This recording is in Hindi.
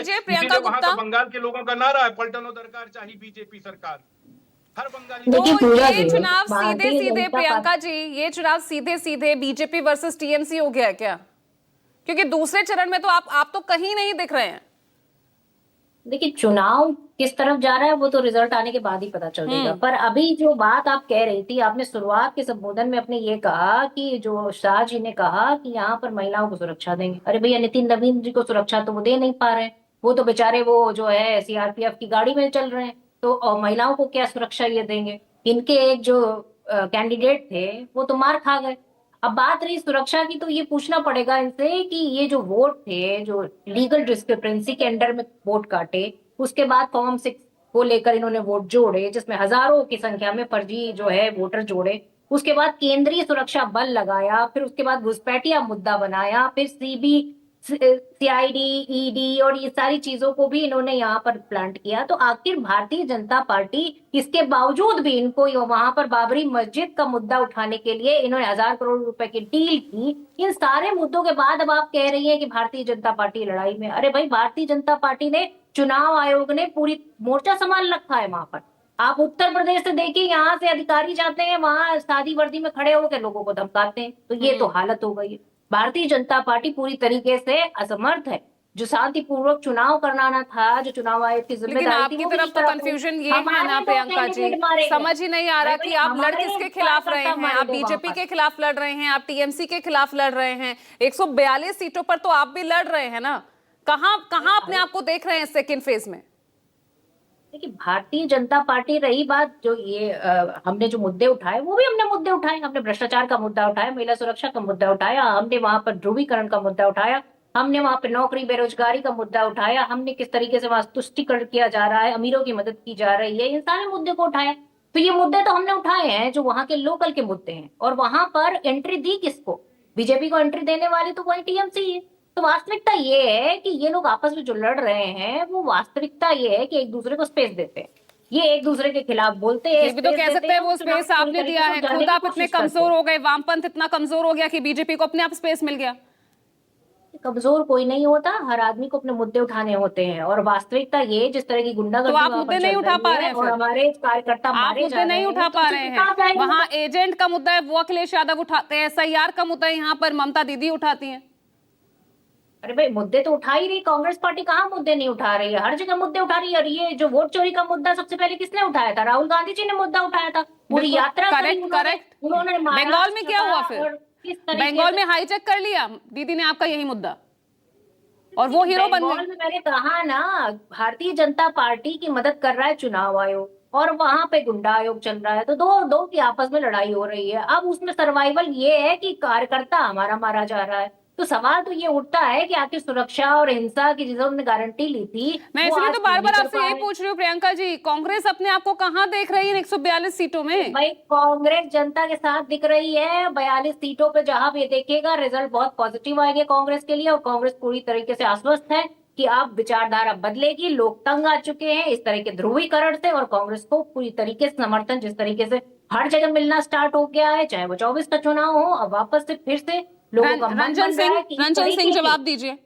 प्रियंका वहां गुप्ता, तो बंगाल के लोगों का नारा है, पलटनो दरकार चाहिए बीजेपी सरकार। हर बंगाली तो ये जी, चुनाव सीधे भारतीय सीधे जनता प्रियंका जी, ये चुनाव सीधे सीधे बीजेपी वर्सेस टीएमसी हो गया क्या? क्योंकि दूसरे चरण में तो आप तो कहीं नहीं दिख रहे हैं। देखिए, चुनाव किस तरफ जा रहा है वो तो रिजल्ट आने के बाद ही पता चलेगा। पर अभी जो बात आप कह रही थी, आपने शुरुआत के संबोधन में अपने ये कहा कि जो शाह जी ने कहा कि यहाँ पर महिलाओं को सुरक्षा देंगे। अरे भैया, नितिन नवीन जी को सुरक्षा तो वो दे नहीं पा रहे हैं। वो तो बेचारे वो जो है सीआरपीएफ की गाड़ी में चल रहे हैं। तो महिलाओं को क्या सुरक्षा ये देंगे? इनके एक जो कैंडिडेट थे वो तो मार खा गए। अब बात रही सुरक्षा की, तो ये पूछना पड़ेगा इनसे कि ये जो वोट थे, जो लीगल डिस्क्रिपेंसी के अंडर में वोट काटे, उसके बाद फॉर्म 6 को लेकर इन्होंने वोट जोड़े, जिसमें हजारों की संख्या में फर्जी जो है वोटर जोड़े। उसके बाद केंद्रीय सुरक्षा बल लगाया, फिर उसके बाद घुसपैठिया मुद्दा बनाया, फिर सीआईडी, ईडी और ये सारी चीजों को भी इन्होंने यहाँ पर प्लांट किया। तो आखिर भारतीय जनता पार्टी, इसके बावजूद भी इनको वहां पर बाबरी मस्जिद का मुद्दा उठाने के लिए इन्होंने 1,000 करोड़ रुपए की डील की। इन सारे मुद्दों के बाद अब आप कह रही हैं कि भारतीय जनता पार्टी लड़ाई में। अरे भाई, भारतीय जनता पार्टी ने, चुनाव आयोग ने पूरी मोर्चा संभाल रखा है वहां पर। आप उत्तर प्रदेश से देखिए, यहाँ से अधिकारी जाते हैं, वहां सादी वर्दी में खड़े होकर लोगों को धमकाते हैं। तो ये तो हालत हो गई है। भारतीय जनता पार्टी पूरी तरीके से असमर्थ है। जो शांतिपूर्वक चुनाव कराना था, जो चुनाव आयोग की लेकिन जिम्मेदारी थी, आपकी वो भी तरफ नहीं तो करा कंफ्यूजन पाए। ये है ना हमारे दो प्रियंका जी, कैंडिडेट मारे गए। समझ ही नहीं आ रहा अरे कि भाई, आप लड़ हमारे किसके खिलाफ रहे कार्यकर्ता हैं। मारे आप गए वहां बीजेपी पर। के खिलाफ लड़ रहे हैं, आप टीएमसी के खिलाफ लड़ रहे हैं। 142 सीटों पर तो आप भी लड़ रहे हैं ना। कहां कहां अपने आप को देख रहे हैं सेकेंड फेज में? देखिए, भारतीय जनता पार्टी, रही बात जो ये हमने जो मुद्दे उठाए, वो भी हमने मुद्दे उठाए। हमने भ्रष्टाचार का मुद्दा उठाया, महिला सुरक्षा का मुद्दा उठाया, हमने वहां पर ध्रुवीकरण का मुद्दा उठाया, हमने वहां पर नौकरी बेरोजगारी का मुद्दा उठाया, हमने किस तरीके से वहां तुष्टिकरण किया जा रहा है, अमीरों की मदद की जा रही है, इन सारे मुद्दे को उठाया। तो ये मुद्दे तो हमने उठाए हैं जो वहां के लोकल के मुद्दे हैं। और वहां पर एंट्री दी किसको? बीजेपी को एंट्री देने वाली तो वही टीएमसी है। तो वास्तविकता ये है कि ये लोग आपस में जो लड़ रहे हैं, वो वास्तविकता ये है कि एक दूसरे को स्पेस देते हैं। ये एक दूसरे के खिलाफ बोलते हैं, ये भी तो कह सकते हैं वो स्पेस आपने दिया है। खुद आप इतने कमजोर हो गए, वामपंथ इतना कमजोर हो गया कि बीजेपी को अपने आप स्पेस मिल गया। कमजोर कोई नहीं होता, हर आदमी को अपने मुद्दे उठाने होते हैं। और वास्तविकता ये, जिस तरह की तो गुंडागर्दी आप वहां मुद्दे पर नहीं चल उठा पा रही रहे है हैं और फिर? हमारे कार्यकर्ता आप मारे मुद्दे जा रहे नहीं हैं, उठा तो पा उसे रहे कहाँ हैं। जाएंगे? वहां एजेंट का मुद्दा है, वो अखिलेश यादव उठाते हैं। एसआईआर का मुद्दा है, यहाँ पर ममता दीदी उठाती हैं। अरे भाई, मुद्दे तो उठा ही रही कांग्रेस पार्टी, कहाँ मुद्दे नहीं उठा रही है? हर जगह मुद्दे उठा रही है। और ये जो वोट चोरी का मुद्दा सबसे पहले किसने उठाया था? राहुल गांधी जी ने मुद्दा उठाया था। पूरी यात्रा करी करेक्ट करेक्ट। उन्होंने बंगाल में क्या हुआ फिर? और किस तरीके बंगाल से में हाईजैक कर लिया दीदी ने आपका यही मुद्दा, और वो हीरो बन बंगाल गए। में, मैंने कहा ना, भारतीय जनता पार्टी की मदद कर रहा है चुनाव आयोग, और वहां पे गुंडा आयोग चल रहा है। तो दो दो की आपस में लड़ाई हो रही है। अब उसमें सर्वाइवल ये है कि कार्यकर्ता हमारा मारा जा रहा है। तो सवाल तो ये उठता है कि आखिर सुरक्षा और हिंसा की जिसने उन्होंने गारंटी ली थी, मैं वो इसलिए आज तो क्यों बार नहीं बार कर आपसे पा यही रहे? पूछ रही हूँ प्रियंका जी, कांग्रेस अपने आप को कहाँ देख रही है 142 सीटों में? भाई, कांग्रेस जनता के साथ दिख रही है 42 सीटों पे। जहां भी देखिएगा रिजल्ट बहुत पॉजिटिव आएंगे कांग्रेस के लिए। और कांग्रेस पूरी तरीके से आश्वस्त है कि अब विचारधारा बदलेगी। लोग तंग आ चुके हैं इस तरह के ध्रुवीकरण से, और कांग्रेस को पूरी तरीके से समर्थन जिस तरीके से हर जगह मिलना स्टार्ट हो गया है, चाहे वो 24 का चुनाव हो, अब वापस से फिर से लोगों का मन रंजन बन रहा है कि इस सिंह तरीके की जवाब दीजिए।